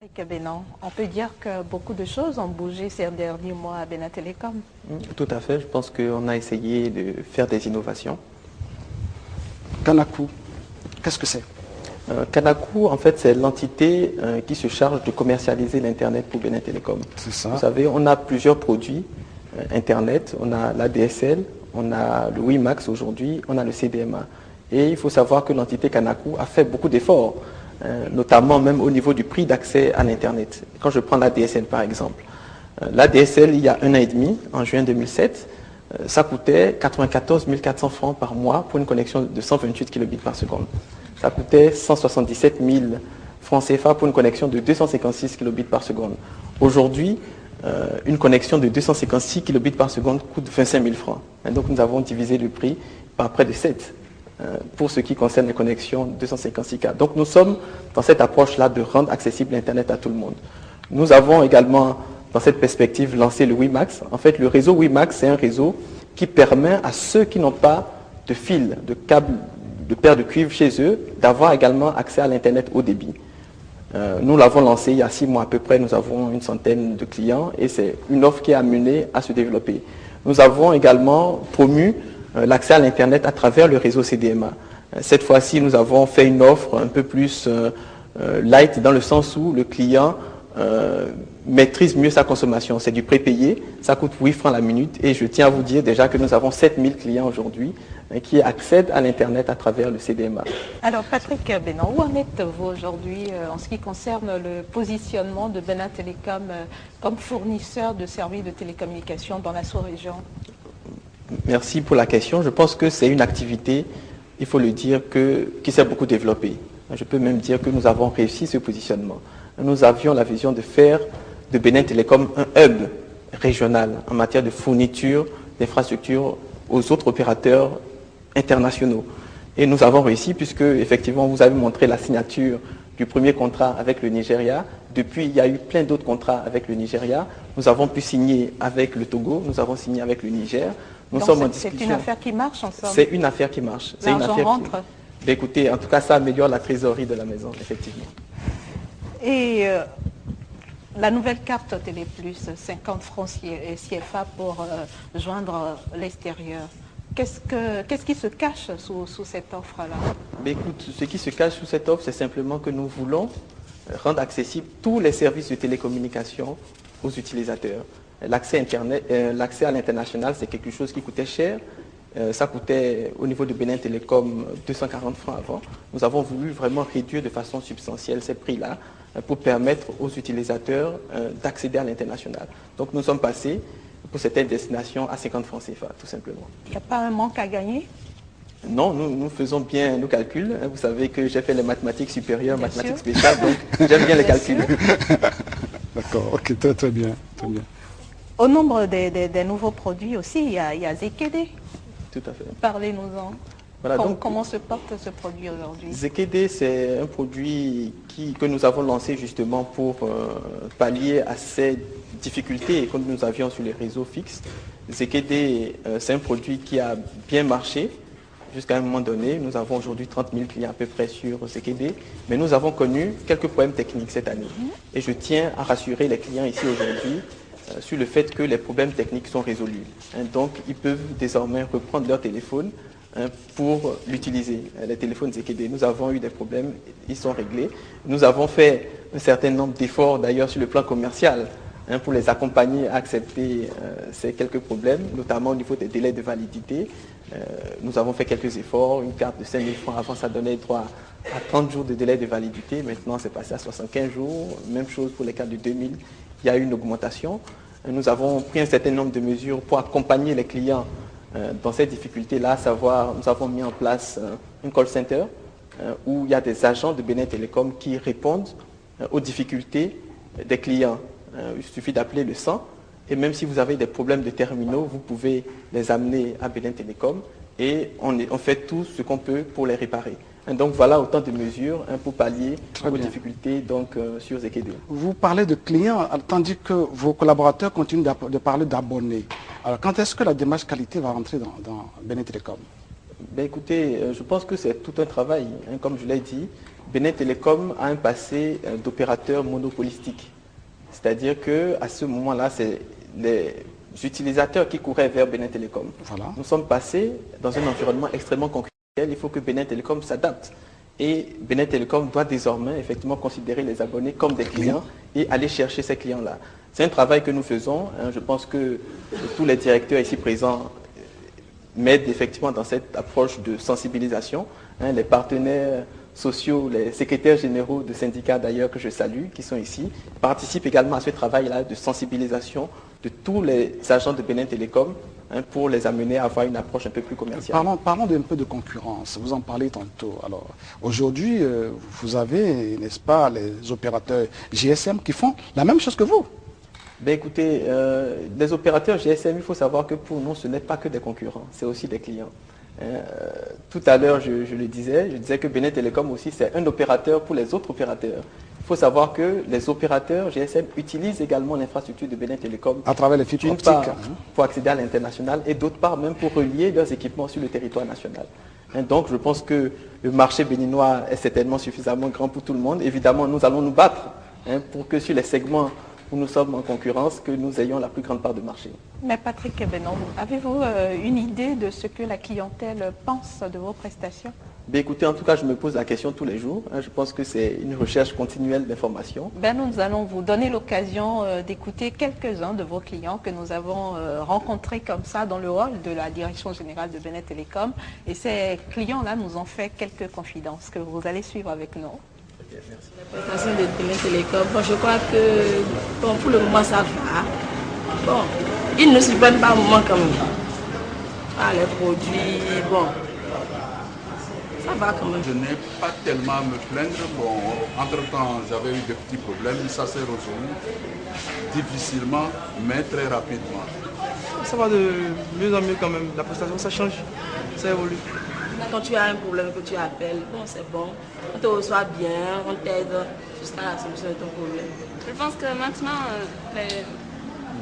Bénin, on peut dire que beaucoup de choses ont bougé ces derniers mois à Bénin Télécom. Tout à fait, je pense qu'on a essayé de faire des innovations. Kanaku, qu'est-ce que c'est? Kanaku, en fait, c'est l'entité qui se charge de commercialiser l'Internet pour Bénin Télécom. C'est ça. Vous savez, on a plusieurs produits Internet, on a la DSL, on a le WiMax aujourd'hui, on a le CDMA. Et il faut savoir que l'entité Kanaku a fait beaucoup d'efforts, notamment même au niveau du prix d'accès à l'Internet. Quand je prends la DSL par exemple, la DSL il y a 1 an et demi, en juin 2007, ça coûtait 94 400 francs par mois pour une connexion de 128 kilobits par seconde. Ça coûtait 177 000 francs CFA pour une connexion de 256 kilobits par seconde. Aujourd'hui, une connexion de 256 kilobits par seconde coûte 25 000 francs. Et donc nous avons divisé le prix par près de 7 pour ce qui concerne les connexions 256K. Donc nous sommes dans cette approche-là de rendre accessible l'Internet à tout le monde. Nous avons également, dans cette perspective, lancé le WiMax. En fait, le réseau WiMax, c'est un réseau qui permet à ceux qui n'ont pas de fil, de câble, de paire de cuivre chez eux, d'avoir également accès à l'Internet haut débit. Nous l'avons lancé il y a 6 mois à peu près, nous avons une centaine de clients et c'est une offre qui est amenée à se développer. Nous avons également promu l'accès à l'Internet à travers le réseau CDMA. Cette fois-ci, nous avons fait une offre un peu plus light dans le sens où le client maîtrise mieux sa consommation. C'est du prépayé, ça coûte 8 francs la minute et je tiens à vous dire déjà que nous avons 7000 clients aujourd'hui qui accèdent à l'Internet à travers le CDMA. Alors Patrick Bénin, où en êtes-vous aujourd'hui en ce qui concerne le positionnement de Bénin Télécom comme fournisseur de services de télécommunications dans la sous-région? Merci pour la question. Je pense que c'est une activité, il faut le dire, qui s'est beaucoup développée. Je peux même dire que nous avons réussi ce positionnement. Nous avions la vision de faire de Bénin Télécom un hub régional en matière de fourniture d'infrastructures aux autres opérateurs internationaux. Et nous avons réussi puisque, effectivement, vous avez montré la signature du premier contrat avec le Nigeria. Depuis, il y a eu plein d'autres contrats avec le Nigeria. Nous avons pu signer avec le Togo, nous avons signé avec le Niger. Nous sommes en discussion. C'est une affaire qui marche ensemble? C'est une affaire qui marche. L'argent rentre? Écoutez, en tout cas, ça améliore la trésorerie de la maison, effectivement. Et la nouvelle carte Télé Plus, 50 francs CFA pour joindre l'extérieur. Qu'est-ce qui se cache sous cette offre-là? Écoute, ce qui se cache sous cette offre, c'est simplement que nous voulons rendre accessibles tous les services de télécommunication aux utilisateurs. L'accès à l'international, c'est quelque chose qui coûtait cher. Ça coûtait au niveau de Bénin Télécom 240 francs avant. Nous avons voulu vraiment réduire de façon substantielle ces prix-là pour permettre aux utilisateurs d'accéder à l'international. Donc nous sommes passés pour certaines destinations à 50 francs CFA, tout simplement. Il n'y a pas un manque à gagner? Non, nous faisons bien nos calculs. Vous savez que j'ai fait les mathématiques supérieures, mathématiques spéciales, donc j'aime bien les calculs. D'accord, ok, très bien, très bien. Au nombre des nouveaux produits aussi, il y a ZKD. Tout à fait. Parlez-nous-en. Voilà, Comment se porte ce produit aujourd'hui? ZKD, c'est un produit que nous avons lancé justement pour pallier à ces difficultés que nous avions sur les réseaux fixes. ZKD, c'est un produit qui a bien marché jusqu'à un moment donné. Nous avons aujourd'hui 30 000 clients à peu près sur ZKD, mais nous avons connu quelques problèmes techniques cette année. Et je tiens à rassurer les clients ici aujourd'hui sur le fait que les problèmes techniques sont résolus. Donc, ils peuvent désormais reprendre leur téléphone pour l'utiliser, les téléphones ZKD. Nous avons eu des problèmes, ils sont réglés. Nous avons fait un certain nombre d'efforts d'ailleurs sur le plan commercial pour les accompagner à accepter ces quelques problèmes, notamment au niveau des délais de validité. Nous avons fait quelques efforts. Une carte de 5 000 francs avant, ça donnait droit à 30 jours de délai de validité. Maintenant, c'est passé à 75 jours. Même chose pour les cartes de 2000. Il y a eu une augmentation. Nous avons pris un certain nombre de mesures pour accompagner les clients dans ces difficultés-là, à savoir, nous avons mis en place un call center où il y a des agents de Bénin Télécom qui répondent aux difficultés des clients. Il suffit d'appeler le 100 et même si vous avez des problèmes de terminaux, vous pouvez les amener à Bénin Télécom et on fait tout ce qu'on peut pour les réparer. Donc voilà autant de mesures pour pallier aux difficultés sur ZKD. Vous parlez de clients, tandis que vos collaborateurs continuent de parler d'abonnés. Alors quand est-ce que la démarche qualité va rentrer dans Bénin Télécom? Écoutez, je pense que c'est tout un travail. Comme je l'ai dit, Benin Telecom a un passé d'opérateur monopolistique. C'est-à-dire qu'à ce moment-là, c'est les utilisateurs qui couraient vers Benin Telecom. Voilà. Nous sommes passés dans un environnement extrêmement concurrentiel. Il faut que Benin Telecom s'adapte. Et Benin Telecom doit désormais effectivement considérer les abonnés comme des clients et aller chercher ces clients-là. C'est un travail que nous faisons. Je pense que tous les directeurs ici présents m'aident effectivement dans cette approche de sensibilisation. Les partenaires sociaux, les secrétaires généraux de syndicats d'ailleurs que je salue, qui sont ici, participent également à ce travail-là de sensibilisation de tous les agents de Benin Telecom pour les amener à avoir une approche un peu plus commerciale. Parlons d'un peu de concurrence, vous en parlez tantôt. Alors, aujourd'hui, vous avez, n'est-ce pas, les opérateurs GSM qui font la même chose que vous. Ben écoutez, les opérateurs GSM, il faut savoir que pour nous, ce n'est pas que des concurrents, c'est aussi des clients. Tout à l'heure, je le disais, que Benin Telecom aussi, c'est un opérateur pour les autres opérateurs. Il faut savoir que les opérateurs GSM utilisent également l'infrastructure de Benin Telecom. À travers les fibres optiques. D'une part, pour accéder à l'international et d'autre part, même pour relier leurs équipements sur le territoire national. Donc, je pense que le marché béninois est certainement suffisamment grand pour tout le monde. Évidemment, nous allons nous battre pour que sur les segments où nous sommes en concurrence, que nous ayons la plus grande part de marché. Mais Patrick Kebenon, avez-vous une idée de ce que la clientèle pense de vos prestations? Ben écoutez, en tout cas, je me pose la question tous les jours. Je pense que c'est une recherche continuelle d'informations. Nous allons vous donner l'occasion d'écouter quelques-uns de vos clients que nous avons rencontrés comme ça dans le hall de la Direction Générale de Benin Telecom. Et ces clients-là nous ont fait quelques confidences que vous allez suivre avec nous. Merci. La prestation de Benin Telecom, je crois que pour le moment ça va. Bon, ils ne surprennent pas au moment quand même. Les produits, ça va quand même. Je n'ai pas tellement à me plaindre. Bon, entre-temps, j'avais eu des petits problèmes, ça s'est résolu difficilement, mais très rapidement. Ça va de mieux en mieux quand même. La prestation, ça change, ça évolue. Quand tu as un problème que tu appelles, c'est bon, on te reçoit bien, on t'aide jusqu'à la solution de ton problème. Je pense que maintenant,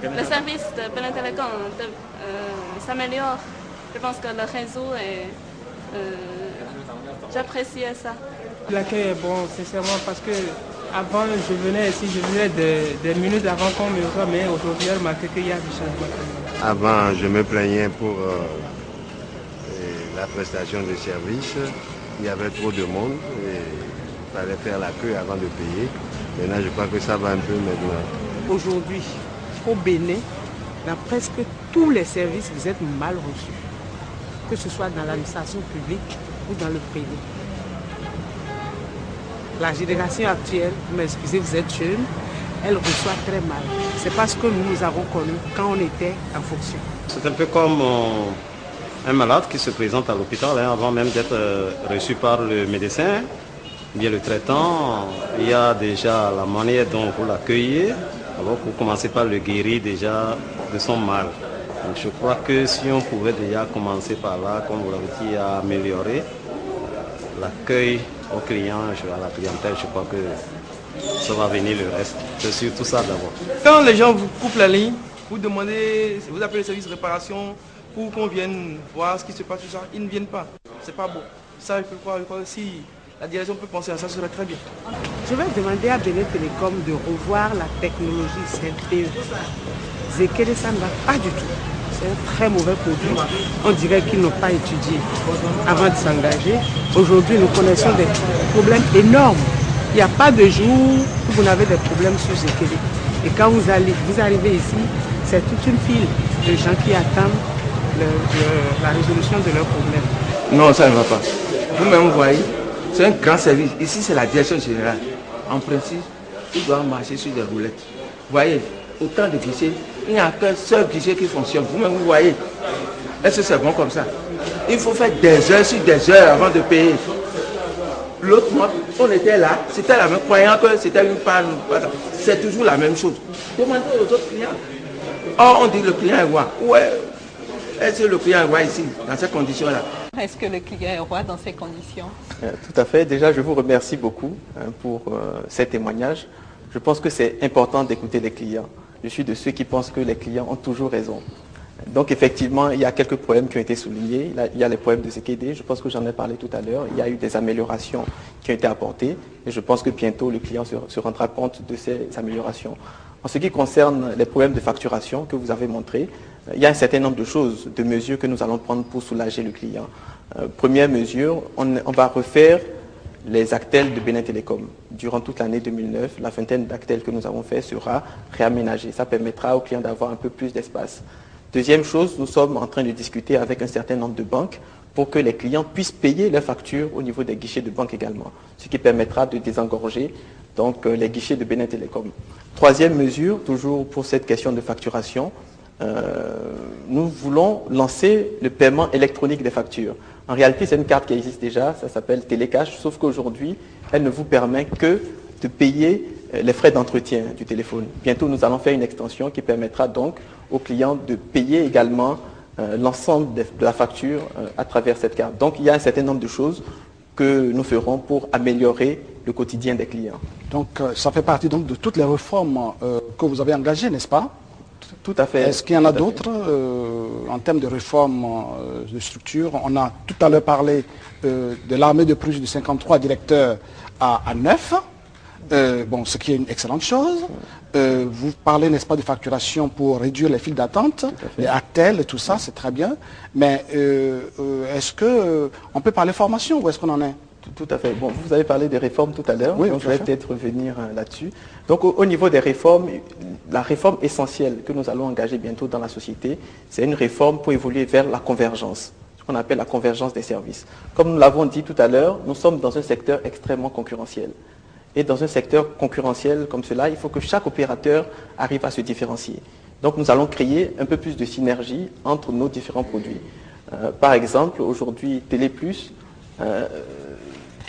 le service de Benin Telecom s'améliore. Je pense que le réseau est... j'appréciais ça. L'accueil est bon, sincèrement, parce que avant, je venais ici, des minutes avant qu'on me reçoive, mais aujourd'hui, elle m'a dit qu'il y a du changement. Avant, je me plaignais pour la prestation de service. Il y avait trop de monde et il fallait faire la queue avant de payer. Maintenant, je crois que ça va un peu maintenant. Aujourd'hui, au Bénin, dans presque tous les services, vous êtes mal reçus. Que ce soit dans l'administration publique ou dans le privé. La génération actuelle, vous m'excusez, vous êtes jeune, elle reçoit très mal. C'est parce que nous avons connu quand on était en fonction. C'est un peu comme un malade qui se présente à l'hôpital avant même d'être reçu par le médecin, bien le traitant. Il y a déjà la manière dont vous l'accueillez. Alors vous commencez par le guérir déjà de son mal. Donc je crois que si on pouvait déjà commencer par là, comme vous l'avez dit, à améliorer l'accueil aux clients, à la clientèle, je crois que ça va venir le reste. C'est surtout ça d'abord. Quand les gens vous coupent la ligne, vous demandez, vous appelez le service de réparation pour qu'on vienne voir ce qui se passe, tout ça, ils ne viennent pas. C'est pas beau. Ça, je crois que si la direction peut penser à ça, ce serait très bien. Je vais demander à Benin Telecom de revoir la technologie CPE. Zekele, ça ne va pas du tout. C'est un très mauvais produit. On dirait qu'ils n'ont pas étudié avant de s'engager. Aujourd'hui, nous connaissons des problèmes énormes. Il n'y a pas de jour où vous n'avez des problèmes sur Zekele. Et quand vous arrivez ici, c'est toute une file de gens qui attendent la résolution de leurs problèmes. Non, ça ne va pas. Vous-même, vous voyez, c'est un grand service. Ici, c'est la direction générale. En principe, ils doivent marcher sur des roulettes. Vous voyez, autant de guichets, il n'y a qu'un seul guichet qui fonctionne. Vous-même, vous voyez. Est-ce que c'est bon comme ça? Il faut faire des heures sur des heures avant de payer. L'autre mois, on était là, c'était la même, croyant que c'était une panne. C'est toujours la même chose. Demandez aux autres clients. Or, on dit le client est roi. Ouais. Est-ce que le client est roi ici, dans ces conditions-là? Est-ce que le client est roi dans ces conditions? Tout à fait. Déjà, je vous remercie beaucoup pour ces témoignages. Je pense que c'est important d'écouter les clients. Je suis de ceux qui pensent que les clients ont toujours raison. Donc effectivement, il y a quelques problèmes qui ont été soulignés. Il y a les problèmes de ZKD, je pense que j'en ai parlé tout à l'heure. Il y a eu des améliorations qui ont été apportées et je pense que bientôt le client se rendra compte de ces améliorations. En ce qui concerne les problèmes de facturation que vous avez montrés, il y a un certain nombre de choses, de mesures que nous allons prendre pour soulager le client. Première mesure, on va refaire les actels de Bénin Télécom. Durant toute l'année 2009, la vingtaine d'actels que nous avons fait sera réaménagée. Ça permettra aux clients d'avoir un peu plus d'espace. Deuxième chose, nous sommes en train de discuter avec un certain nombre de banques pour que les clients puissent payer leurs factures au niveau des guichets de banque également, ce qui permettra de désengorger donc, les guichets de Bénin Télécom. Troisième mesure, toujours pour cette question de facturation, nous voulons lancer le paiement électronique des factures. En réalité, c'est une carte qui existe déjà, ça s'appelle Télécash, sauf qu'aujourd'hui, elle ne vous permet que de payer les frais d'entretien du téléphone. Bientôt, nous allons faire une extension qui permettra donc aux clients de payer également l'ensemble de la facture à travers cette carte. Donc, il y a un certain nombre de choses que nous ferons pour améliorer le quotidien des clients. Donc, ça fait partie donc de toutes les réformes que vous avez engagées, n'est-ce pas? Tout à fait. Est-ce qu'il y en a d'autres en termes de réforme de structure? On a tout à l'heure parlé de l'armée de plus de 53 directeurs à 9, bon, ce qui est une excellente chose. Vous parlez, n'est-ce pas, de facturation pour réduire les files d'attente, les actels et tout ça, c'est très bien. Mais est-ce qu'on peut parler formation ou est-ce qu'on en est? Tout à fait. Bon, vous avez parlé des réformes tout à l'heure, oui, donc je vais peut-être revenir là-dessus. Donc au niveau des réformes, la réforme essentielle que nous allons engager bientôt dans la société, c'est une réforme pour évoluer vers la convergence, ce qu'on appelle la convergence des services. Comme nous l'avons dit tout à l'heure, nous sommes dans un secteur extrêmement concurrentiel. Et dans un secteur concurrentiel comme cela, il faut que chaque opérateur arrive à se différencier. Donc nous allons créer un peu plus de synergie entre nos différents produits. Par exemple, aujourd'hui, Télé Plus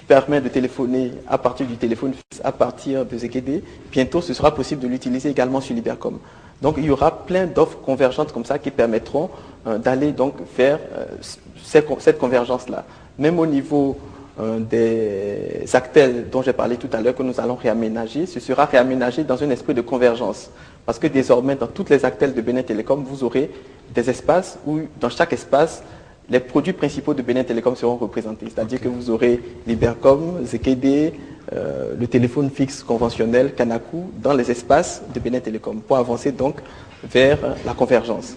permet de téléphoner à partir du téléphone fixe, à partir de ZKD. Bientôt, ce sera possible de l'utiliser également sur Libercom. Donc, il y aura plein d'offres convergentes comme ça qui permettront d'aller donc vers cette convergence-là. Même au niveau des actels dont j'ai parlé tout à l'heure, que nous allons réaménager, ce sera réaménagé dans un esprit de convergence. Parce que désormais, dans toutes les actels de Bénin Télécom, vous aurez des espaces où, dans chaque espace, les produits principaux de Bénin Télécom seront représentés. C'est-à-dire que vous aurez Libercom, ZKD, le téléphone fixe conventionnel, Kanaku, dans les espaces de Bénin Télécom, pour avancer donc vers la convergence.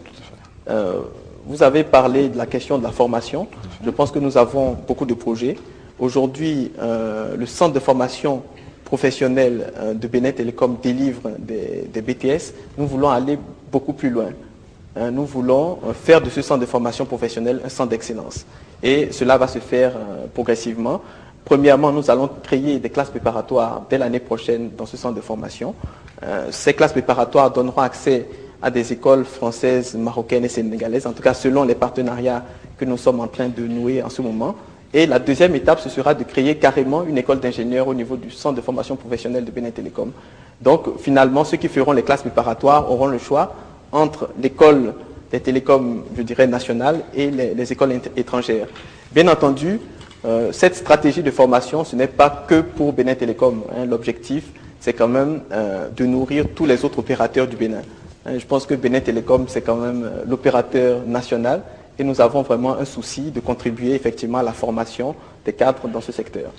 Vous avez parlé de la question de la formation. Je pense que nous avons beaucoup de projets. Aujourd'hui, le centre de formation professionnelle de Bénin Télécom délivre des BTS. Nous voulons aller beaucoup plus loin. Nous voulons faire de ce centre de formation professionnelle un centre d'excellence. Et cela va se faire progressivement. Premièrement, nous allons créer des classes préparatoires dès l'année prochaine dans ce centre de formation. Ces classes préparatoires donneront accès à des écoles françaises, marocaines et sénégalaises, en tout cas selon les partenariats que nous sommes en train de nouer en ce moment. Et la deuxième étape, ce sera de créer carrément une école d'ingénieurs au niveau du centre de formation professionnelle de Bénin Télécom. Donc finalement, ceux qui feront les classes préparatoires auront le choix entre l'école des télécoms, je dirais, nationales et les écoles étrangères. Bien entendu, cette stratégie de formation, ce n'est pas que pour Bénin Télécom. L'objectif, c'est quand même de nourrir tous les autres opérateurs du Bénin. Je pense que Bénin Télécom, c'est quand même l'opérateur national et nous avons vraiment un souci de contribuer effectivement à la formation des cadres dans ce secteur.